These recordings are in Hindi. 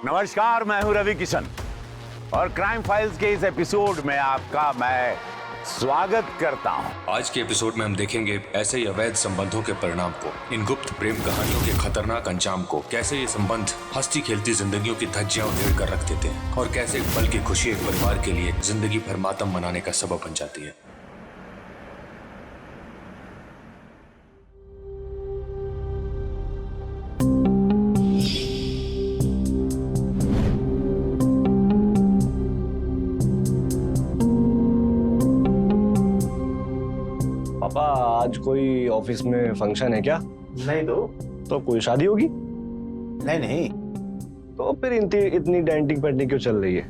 नमस्कार, मैं हूं रवि किशन और क्राइम फाइल्स के इस एपिसोड में आपका मैं स्वागत करता हूं। आज के एपिसोड में हम देखेंगे ऐसे ही अवैध संबंधों के परिणाम को, इन गुप्त प्रेम कहानियों के खतरनाक अंजाम को, कैसे ये संबंध हंसती खेलती जिंदगियों की धज्जियां उधेड़ कर रख देते हैं और कैसे एक पल की खुशी एक परिवार के लिए जिंदगी भर मातम मनाने का सबब बन जाती है। पापा, आज कोई ऑफिस में फंक्शन है क्या? नहीं तो कोई शादी होगी? नहीं। तो फिर इतनी डेंटिंग पेंटिंग क्यों चल रही है?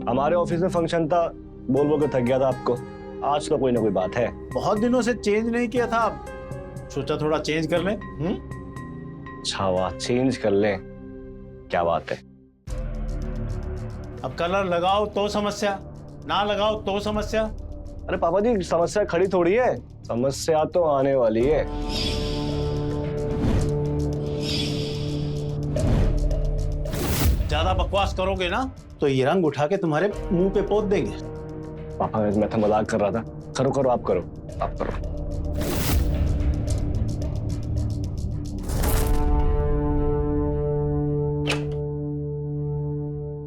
हमारे ऑफिस में फंक्शन था, बोल बोल के थक गया था आपको। आज तो कोई ना कोई बात है। बहुत दिनों से चेंज नहीं किया था, सोचा थोड़ा चेंज कर लें। अच्छा वाह, चेंज कर लें, क्या बात है। अब कलर लगाओ तो समस्या, ना लगाओ तो समस्या। अरे पापा जी, समस्या खड़ी थोड़ी है, समस्या तो आने वाली है। ज्यादा बकवास करोगे ना तो ये रंग उठा के तुम्हारे मुंह पे पोत देंगे। पापा, मैं तो मजाक कर रहा था। करो आप करो।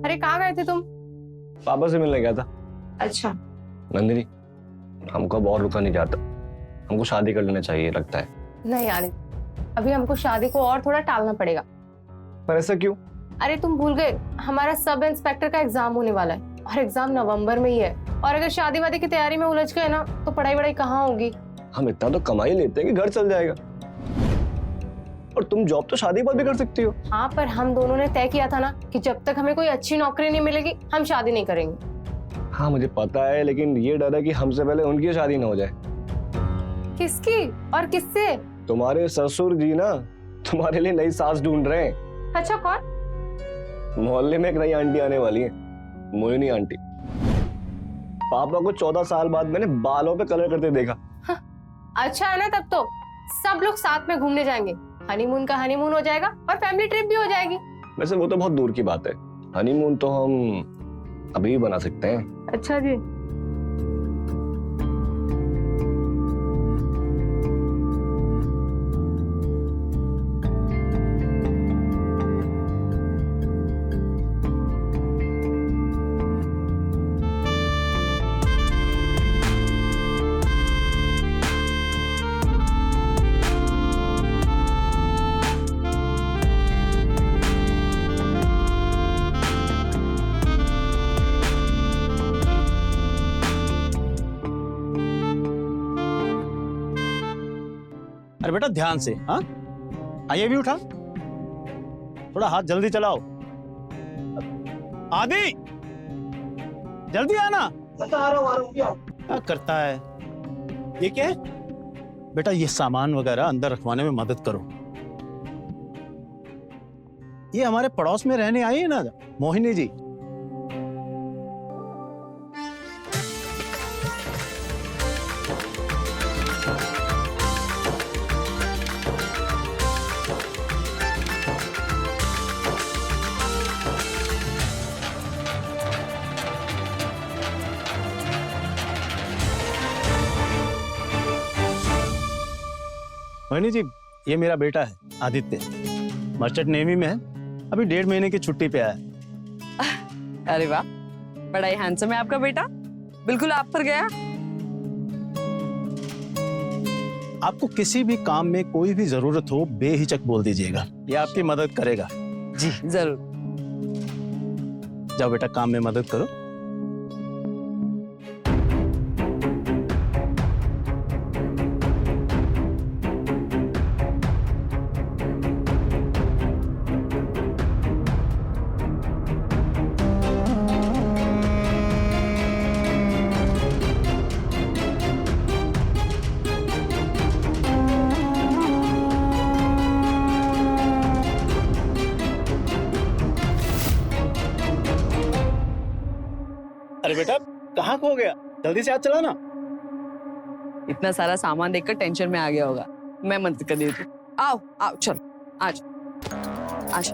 अरे कहाँ गए थे तुम? पापा से मिलने गया था। अच्छा। नंदिनी, हमको अब और रुका नहीं जाता, हमको शादी कर लेना चाहिए लगता है। नहीं यार, अभी हमको शादी को और थोड़ा टालना पड़ेगा। पर ऐसा क्यों? अरे तुम भूल गए, हमारा सब इंस्पेक्टर का एग्जाम होने वाला है और एग्जाम नवंबर में ही है। और अगर शादी वादी की तैयारी में उलझ गए ना तो पढ़ाई कहाँ होगी। हम इतना तो कमाई लेते हैं कि घर चल जाएगा। और तुम जॉब तो शादी बाद भी कर सकती हो। हाँ, पर हम दोनों ने तय किया था ना कि जब तक हमें कोई अच्छी नौकरी नहीं मिलेगी हम शादी नहीं करेंगे। हाँ मुझे पता है, लेकिन ये डर है कि हमसे पहले उनकी शादी ना हो जाए। किसकी और किससे? तुम्हारे ससुर जी ना तुम्हारे लिए नई सास ढूंढ रहे हैं। अच्छा, कौन? मोहल्ले में एक नई आंटी आने वाली है, मोहिनी आंटी। पापा को 14 साल बाद मैंने बालों पे कलर करते देखा। अच्छा है ना, तब तो सब लोग साथ में घूमने जाएंगे, हनीमून का हनीमून हो जाएगा और फैमिली ट्रिप भी हो जाएगी। वैसे वो तो बहुत दूर की बात है, हनीमून तो हम अभी भी बना सकते हैं। अच्छा जी। अरे बेटा ध्यान से। हाँ, आइए भी उठा, थोड़ा हाथ जल्दी चलाओ। आदि जल्दी आना। आ रहा हूँ। क्या करता है ये? क्या है बेटा? ये सामान वगैरह अंदर रखवाने में मदद करो। ये हमारे पड़ोस में रहने आई है ना मोहिनी जी। मोहिनी जी, ये मेरा बेटा है आदित्य, मर्चेंट नेवी में है, अभी 1.5 महीने की छुट्टी पे आया है। अरे वाह, बड़ा ही हैंडसम है आपका बेटा, बिल्कुल आप पर गया। आपको किसी भी काम में कोई भी जरूरत हो बेहिचक बोल दीजिएगा, ये आपकी मदद करेगा। जी जरूर। जाओ बेटा, काम में मदद करो। अरे बेटा, कहाँ खो गया? जल्दी से हाथ चला ना। इतना सारा सामान देखकर टेंशन में आ गया होगा, मैं मदद कर देती हूँ। आओ आओ, चलो आज आज।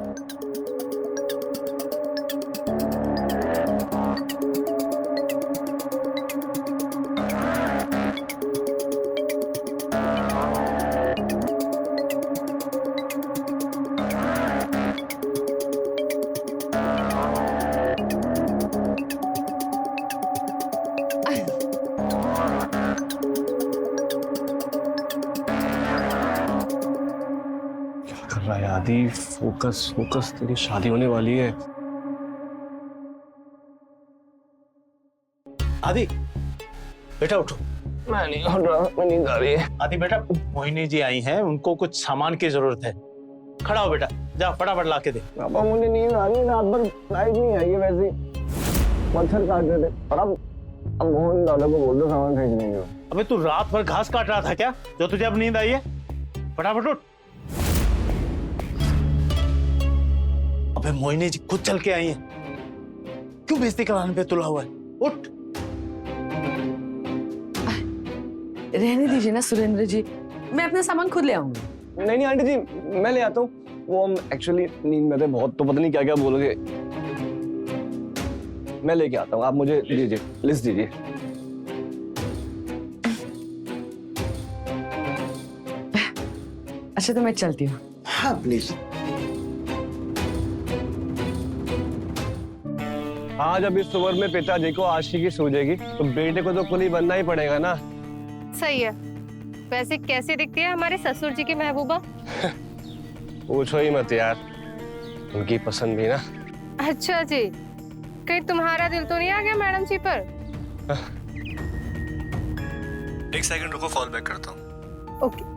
कर रहा है आदि? फोकस फोकस, तेरी शादी होने वाली है। आदि बेटा उठो। मैं नहीं उठ रहा, मैं नींद आ रही है। आदि बेटा, मोहिनी जी आई हैं, उनको कुछ सामान की जरूरत है। खड़ा हो बेटा, जा फटाफट ला के दे। पापा मुझे नींद आ रही है, रात भर लाइट नहीं आई है, वैसे मच्छर काट रहे थे। और अब मोहन दादा को बोल दो सामान भेजने को। अबे तू रात भर घास काट रहा था क्या, जो तुझे अब नींद आई है? फटाफट उठ। अबे मोहिनी जी खुद चल के आई हैं, क्यों बेइज्जती कराने पे तुला हुआ है? उठ। रहने दीजिए ना सुरेंद्र जी, मैं अपना सामान खुद ले आऊंगी। नहीं नहीं आंटी जी, मैं ले आता हूँ। वो हम एक्चुअली नींद में थे बहुत, तो पता नहीं क्या क्या बोलोगे। मैं लेके आता हूँ, आप मुझे दीजिए, लिस्ट दीजिए। अच्छा तो मैं चलती हूँ। हाँ प्लीज। आज अब इस उम्र में पिताजी को आशिकी सूझेगी तो बेटे को तो कुली बनना ही पड़ेगा ना। सही है। वैसे कैसे दिखती है हमारे ससुर जी की महबूबा? पूछो ही मत यार, उनकी पसंद भी ना। अच्छा जी, कहीं तुम्हारा दिल तो नहीं आ गया मैडम जी पर? एक सेकंड रुको, कॉल बैक करता हूँ। ओके।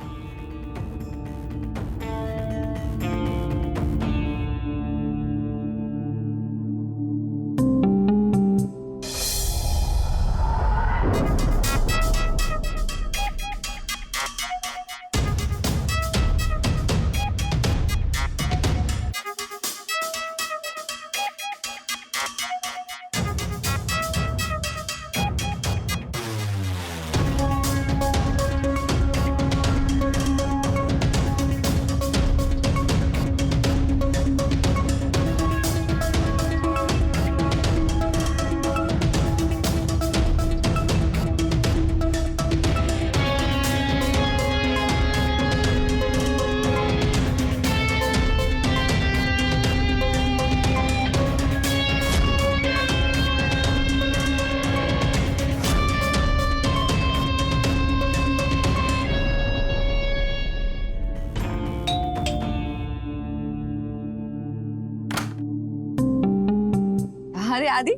अरे आदि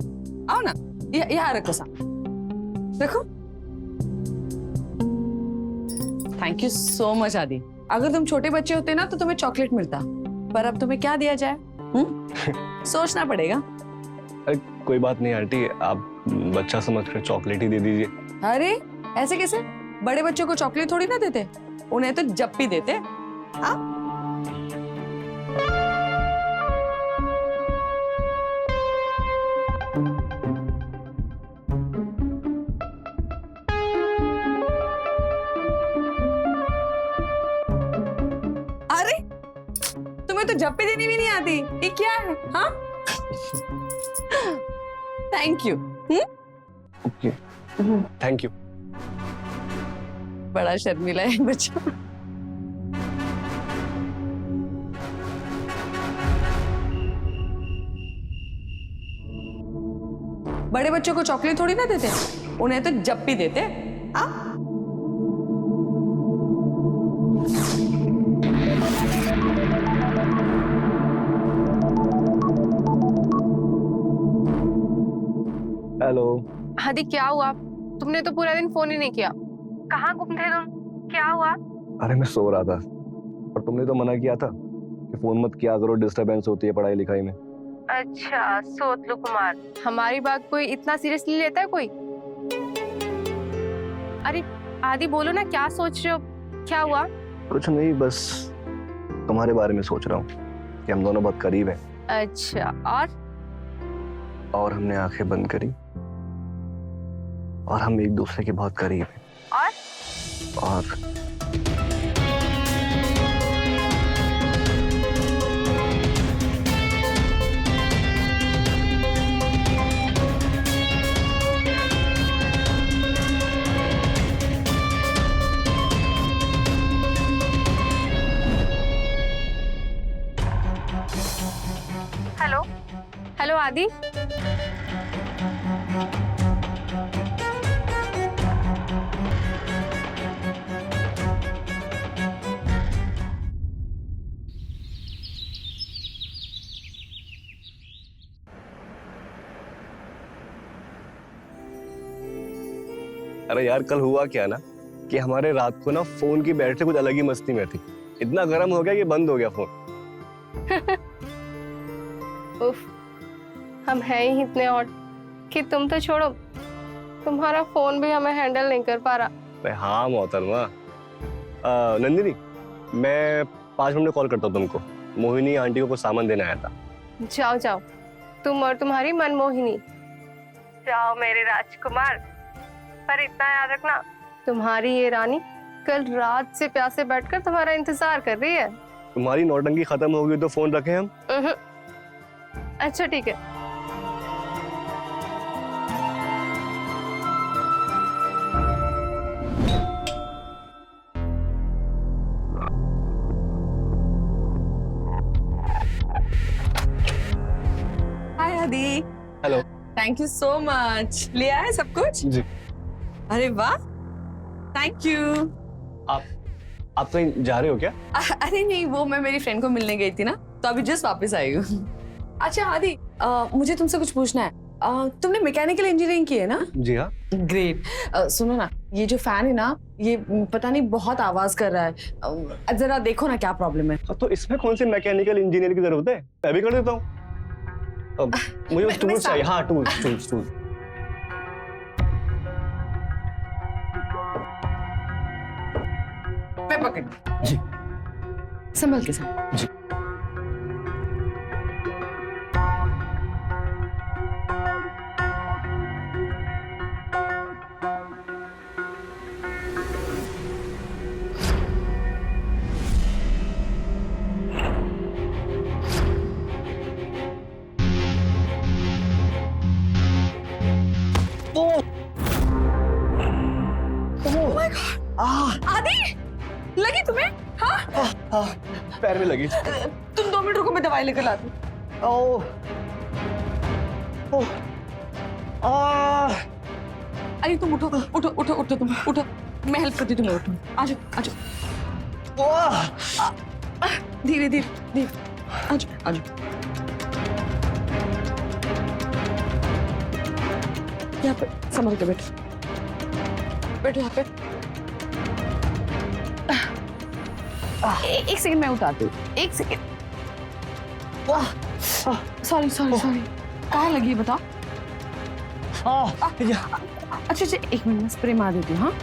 आओ ना, यहाँ रखो सा, रखो। थैंक यू सो मच आदि। अगर तुम छोटे बच्चे होते ना तो तुम्हें चॉकलेट मिलता, पर अब तुम्हें क्या दिया जाए? सोचना पड़ेगा। अरे कोई बात नहीं आंटी, आप बच्चा समझकर चॉकलेट ही दे दीजिए। अरे ऐसे कैसे? बड़े बच्चों को चॉकलेट थोड़ी ना देते, उन्हें तो जप्पी देते। हाँ अरे तुम्हें तो जप्पी देनी भी नहीं आती, ये क्या है? हाँ thank you. Okay thank you. बड़ा शर्मीला है बच्चा। बड़े बच्चों को चॉकलेट थोड़ी ना देते, उन्हें तो जप्पी देते। हाँ हेलो। आदि क्या हुआ? तुमने तो पूरा दिन फोन ही नहीं किया, कहाँ गुम थे तुम? क्या हुआ? अरे मैं सो रहा था और तुमने तो मना किया था कि फोन मत किया करो, डिस्टरबेंस होती है पढ़ाई लिखाई में। अच्छा सोतलू कुमार, हमारी बात कोई इतना सीरियसली लेता है कोई? अरे आदि बोलो ना, क्या सोच रहे हो? क्या हुआ? कुछ नहीं, बस तुम्हारे बारे में सोच रहा हूँ कि हम दोनों बहुत करीब हैं। अच्छा और हमने आंखें बंद करी और हम एक दूसरे के बहुत करीब हैं। और आदि। अरे यार, कल हुआ क्या ना कि हमारे रात को ना फोन की बैटरी कुछ अलग ही मस्ती में थी। इतना गर्म हो गया कि बंद हो गया फोन। उफ, हम हैं ही इतने हॉट कि तुम तो छोड़ो, तुम्हारा फोन भी हमें हैंडल नहीं कर पा रहा। अरे हाँ मोहतरमा। नंदिनी, मैं 5 मिनट में कॉल करता हूँ तुमको। मोहिनी आंटी को कुछ सामान देना आया था। जाओ जाओ, तुम और तुम्हारी मनमोहिनी। जाओ मेरे राजकुमार। पर इतना याद रखना, तुम्हारी ये रानी कल रात से प्यासे बैठकर तुम्हारा इंतजार कर रही है। तुम्हारी नौटंकी खत्म होगी तो फोन रखें हम। अच्छा ठीक है। हाय आदि। Hello. Thank you so much. ले आए सब कुछ? जी। अरे वाह, थैंक यू। आप कहीं जा रहे हो क्या? अरे नहीं, वो मैं मेरी फ्रेंड को मिलने गई थी ना, तो अभी जस्ट वापस आई हूँ। अच्छा आदि, मुझे तुमसे कुछ पूछना है। तुमने मैकेनिकल इंजीनियरिंग की है ना? जी हाँ। ग्रेट। सुनो ना, ये जो फैन है ना, ये पता नहीं बहुत आवाज कर रहा है। जरा देखो ना क्या प्रॉब्लम है। तो इसमें कौन सी मैकेनिकल इंजीनियर की जरूरत है? मैं भी कर देता हूँ। मुझे टूल्स चाहिए। हाँ, टूल्स। मैं पकड़ जी। संभल के साथ। जी। आदि, लगी तुम्हें? हाँ, पैर में लगी। तुम 2 मिनट रुको, मैं दवाई लेकर लाती हूँ। ओह, अरे तुम उठो तुम उठो। मैं हेल्प करती हूँ तुम्हें, उठो। आजो। धीरे। आजो। यहाँ पे संभल के बैठो यहाँ पे। एक सेकंड, मैं उतारती हूँ। एक सेकंड। सॉरी। कहाँ लगी है बताओ? अच्छा, 1 मिनट में स्प्रे मार देती हूँ। हाँ,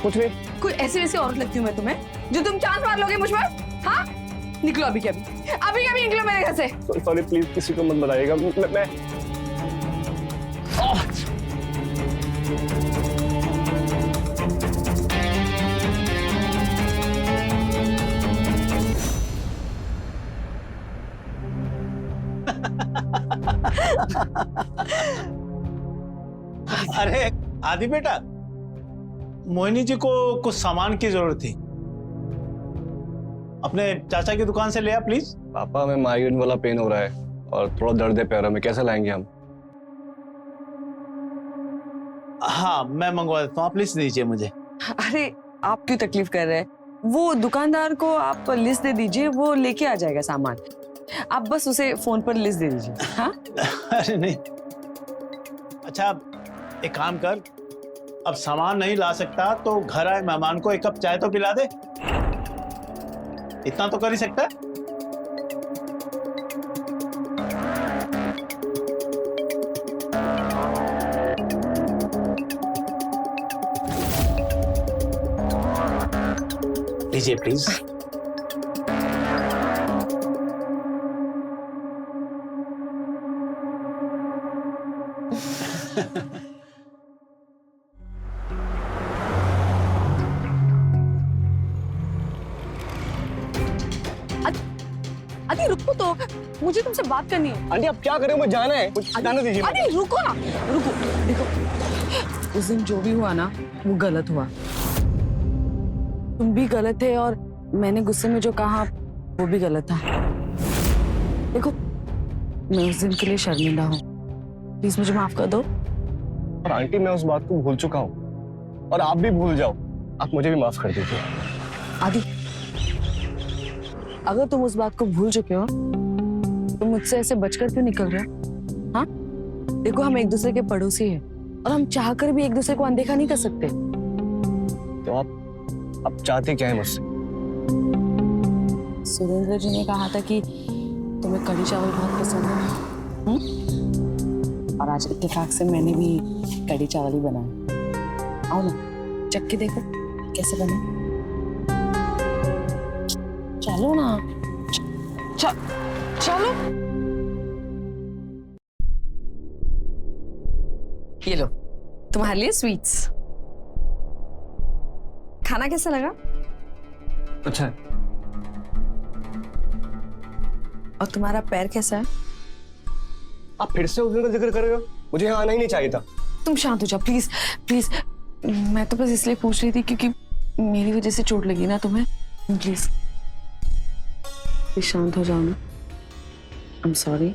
कुछ नहीं। कोई ऐसी औरत लगती हूँ मैं तुम्हें जो तुम चांस मार लोगे मुझ पर? हाँ, निकलो अभी निकलो मेरे घर से। सॉरी, प्लीज किसी को मत बताइएगा। मैं अरे आदि बेटा, मोहिनी जी को कुछ सामान की जरूरत थी, अपने चाचा की दुकान से ले आ प्लीज। पापा, हमें माइग्रेन वाला पेन हो रहा है और थोड़ा दर्द है पैरों में, कैसे लाएंगे हम? हाँ, मैं मंगवा देता हूँ, आप लिस्ट दीजिए मुझे। अरे आप क्यों तकलीफ कर रहे हैं? वो दुकानदार को आप लिस्ट दे दीजिए, वो लेके आ जाएगा सामान। आप बस उसे फोन पर लिस्ट दे दीजिए। हाँ? अरे नहीं, अच्छा एक काम कर, अब सामान नहीं ला सकता तो घर आए मेहमान को 1 कप चाय तो पिला दे, इतना तो कर ही सकता है। लीजिए प्लीज। आदि रुको तो, मुझे तुमसे बात करनी है। आंटी आप क्या कर रहे हो? मुझे जाना है, मुझे जाने दीजिए। अरे रुको ना, रुको। देखो उस दिन जो भी हुआ ना वो गलत हुआ। तुम भी गलत थे और मैंने गुस्से में जो कहा वो भी गलत था। देखो मैं उस दिन के लिए शर्मिंदा हूँ, प्लीज मुझे माफ कर दो। और आंटी मैं उस बात को भूल चुका हूँ और आप भी भूल जाओ, आप मुझे भी माफ कर दीजिए। आदि अगर तुम उस बात को भूल चुके हो तो मुझसे ऐसे बचकर क्यों निकल रहे हो? हाँ देखो हम एक दूसरे के पड़ोसी हैं और हम चाहकर भी एक दूसरे को अनदेखा नहीं कर सकते। तो आप चाहते क्या है मुझसे? सुरेंद्र जी ने कहा था कि तुम्हें कढ़ी चावल बहुत पसंद है। और आज इत्तेफाक से मैंने भी कढ़ी चावल ही बनाया। आओ ना चख के देखो कैसे बने। चलो ना, चलो। ये लो तुम्हारे लिए स्वीट्स। खाना कैसा लगा? अच्छा है। और तुम्हारा पैर कैसा है? आप फिर से उस दिन का जिक्र कर रहे हो? मुझे यहाँ आना ही नहीं चाहिए था। तुम शांत हो जाओ प्लीज प्लीज। मैं तो बस इसलिए पूछ रही थी क्योंकि मेरी वजह से चोट लगी ना तुम्हें। प्लीज शांत हो जाओ ना। I am sorry.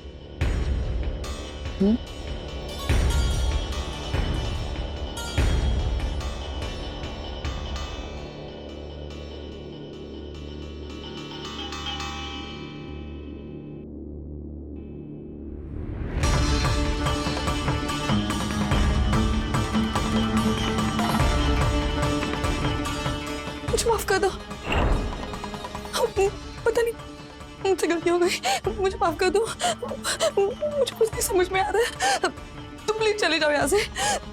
मुझे माफ कर दो। पता नहीं मुझसे गलती हो गई, मुझे माफ कर दो। मुझे कुछ नहीं समझ में आ रहा है। तुम प्लीज चले जाओ यहाँ से,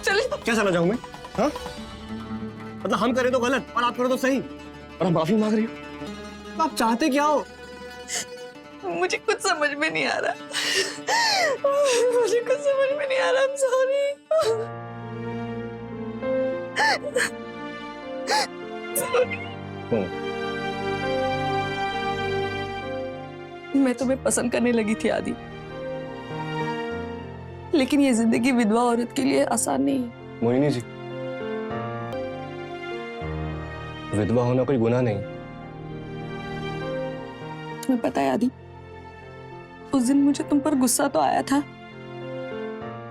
चले। क्या चला जाऊं मैं? हाँ? मतलब हम करें तो गलत और आप करो तो सही, और हम माफी मांग रही हो। आप चाहते क्या हो? मुझे कुछ समझ में नहीं आ रहा। मुझे कुछ समझ में नहीं आ रहा। I'm sorry। मैं तुम्हें पसंद करने लगी थी आदि, लेकिन ये जिंदगी विधवा औरत के लिए आसान नहीं है। मोहिनी जी, विधवा होना कोई गुनाह नहीं। तुम्हें पता है आदि, उस दिन मुझे तुम पर गुस्सा तो आया था,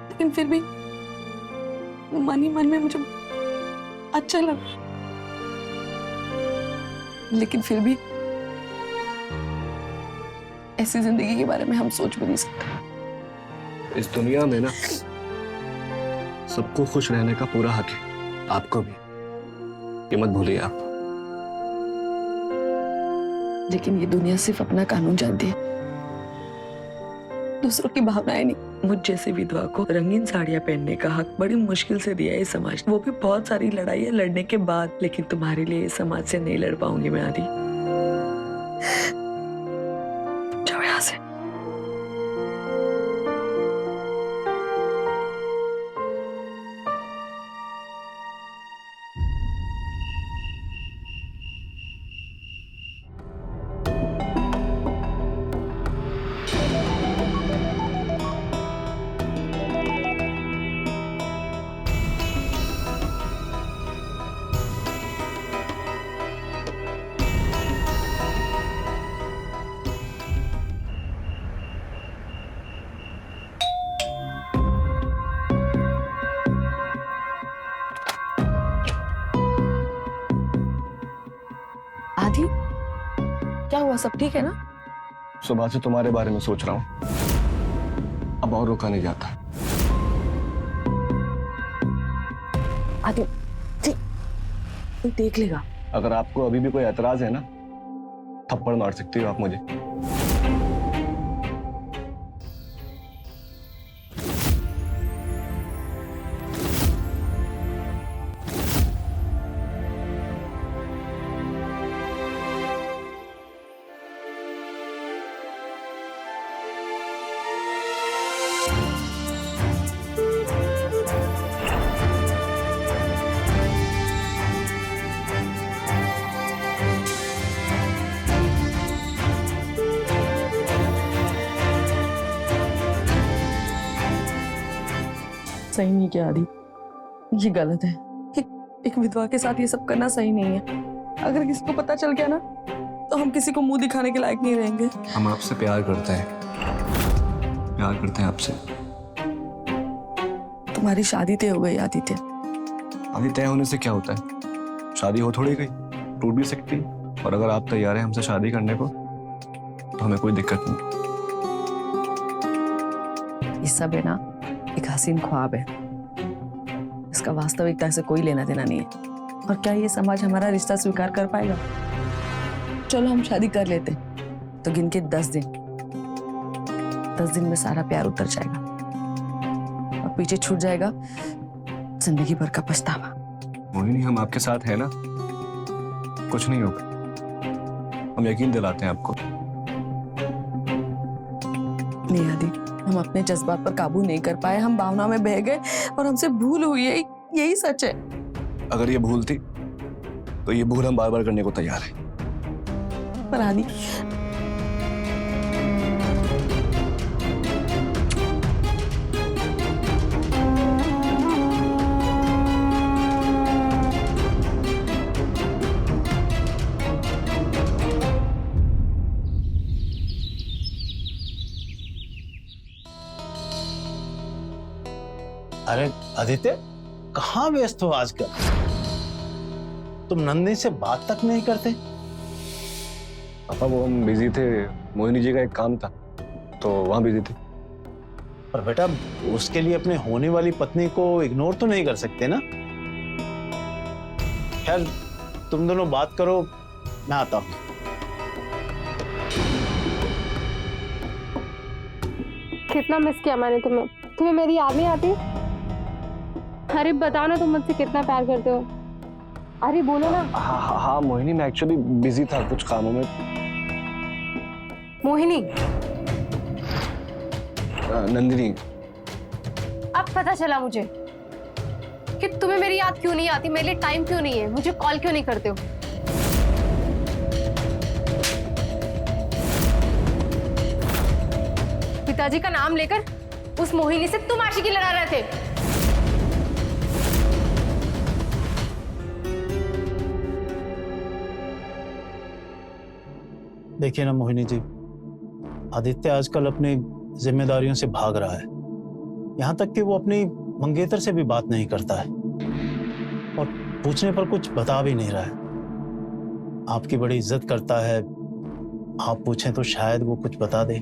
लेकिन फिर भी मन ही मन में मुझे अच्छा लगा। लेकिन फिर भी ऐसी जिंदगी के बारे में हम सोच भी नहीं सकते। इस दुनिया में ना सबको खुश रहने का पूरा हक है, आपको भी। ये मत भूलिए आप। लेकिन ये दुनिया सिर्फ अपना कानून जानती है, दूसरों की भावनाएं नहीं। मुझ जैसे विधवा को रंगीन साड़ियां पहनने का हक बड़ी मुश्किल से दिया है समाज, वो भी बहुत सारी लड़ाइयां लड़ने के बाद। लेकिन तुम्हारे लिए समाज से नहीं लड़ पाऊंगी मैं आदि। जाओ यहाँ से। आदि क्या हुआ? सब ठीक है ना? सुबह से तुम्हारे बारे में सोच रहा हूं, अब और रोका नहीं जाता। आदि कोई देख लेगा। अगर आपको अभी भी कोई एतराज है ना, थप्पड़ मार सकती हो आप मुझे। सही नहीं किया आदि, ये गलत है। एक विधवा के साथ ये सब करना सही नहीं है। अगर किसी को पता चल गया ना तो हम किसी को मुंह दिखाने के लायक नहीं रहेंगे। हम आपसे प्यार करते हैं, प्यार करते हैं आपसे। तुम्हारी शादी तय हो गई आदित्य। शादी तय होने से क्या होता है? शादी हो थोड़ी गई, टूट भी सकती है। और अगर आप तैयार हैं हमसे शादी करने को तो हमें कोई दिक्कत नहीं। ये सब है ना एक हसीन ख्वाब है, इसका वास्तविकता से कोई लेना देना नहीं है। और क्या ये समाज हमारा रिश्ता स्वीकार कर पाएगा? चलो हम शादी कर लेते हैं, तो गिन के 10 दिन में सारा प्यार उतर जाएगा और पीछे छूट जाएगा जिंदगी भर का पछतावा। मोहिनी, हम आपके साथ हैं ना, कुछ नहीं होगा। हम यकीन दिलाते हैं आपको। नहीं आदि, हम अपने जज्बात पर काबू नहीं कर पाए, हम भावना में बह गए और हमसे भूल हुई है, यही सच है। अगर ये भूल थी तो ये भूल हम बार बार करने को तैयार हैं। पर आदि, अरे आदित्य, कहाँ व्यस्त हो आजकल? तुम नंदिनी से बात तक नहीं करते? पापा वो हम बिजी थे, मोहिनी जी का एक काम था तो वहां बिजी थे। पर बेटा, उसके लिए अपने होने वाली पत्नी को इग्नोर तो नहीं कर सकते ना? खैर, तुम दोनों बात करो, मैं आता हूं। कितना मिस किया मैंने तुम्हें। तुम्हें मेरी याद नहीं आती? अरे बताओ ना, तुम मुझसे कितना प्यार करते हो। अरे बोलो ना। हाँ मोहिनी, मैं एक्चुअली बिजी था कुछ कामों में। मोहिनी। नंदिनी। अब पता चला मुझे कि तुम्हें मेरी याद क्यों नहीं आती, मेरे लिए टाइम क्यों नहीं है, मुझे कॉल क्यों नहीं करते हो। पिताजी का नाम लेकर उस मोहिनी से तुम आशिकी लड़ा रहे थे। देखिए ना मोहिनी जी, आदित्य आजकल अपनी जिम्मेदारियों से भाग रहा है। यहाँ तक कि वो अपनी मंगेतर से भी बात नहीं करता है और पूछने पर कुछ बता भी नहीं रहा है। आपकी बड़ी इज्जत करता है, आप पूछें तो शायद वो कुछ बता दे।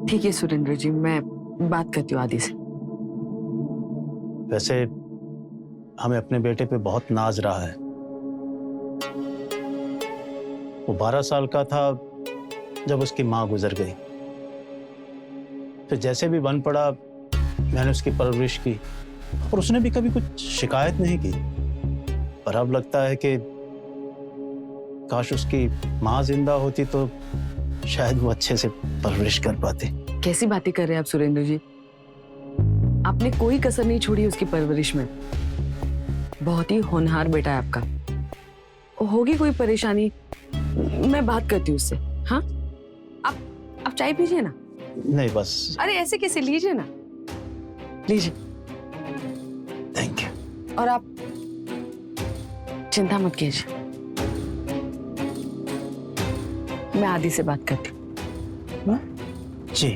ठीक है सुरेंद्र जी, मैं बात करती हूँ आदि से। वैसे हमें अपने बेटे पे बहुत नाज रहा है। वो 12 साल का था जब उसकी माँ गुजर गई। फिर जैसे भी बन पड़ा, मैंने उसकी परवरिश की और उसने भी कभी कुछ शिकायत नहीं की। पर अब लगता है कि काश उसकी माँ जिंदा होती तो शायद वो अच्छे से परवरिश कर पाते। कैसी बातें कर रहे हैं आप सुरेंद्र जी? आपने कोई कसर नहीं छोड़ी उसकी परवरिश में। बहुत ही होनहार बेटा है आपका। होगी कोई परेशानी, मैं बात करती हूँ उससे। हाँ, आप चाय पीजिए ना। नहीं बस। अरे ऐसे कैसे, लीजिए ना, लीजिए। Thank you. और आप चिंता मत कीजिए, मैं आदि से बात करती हूँ। जी।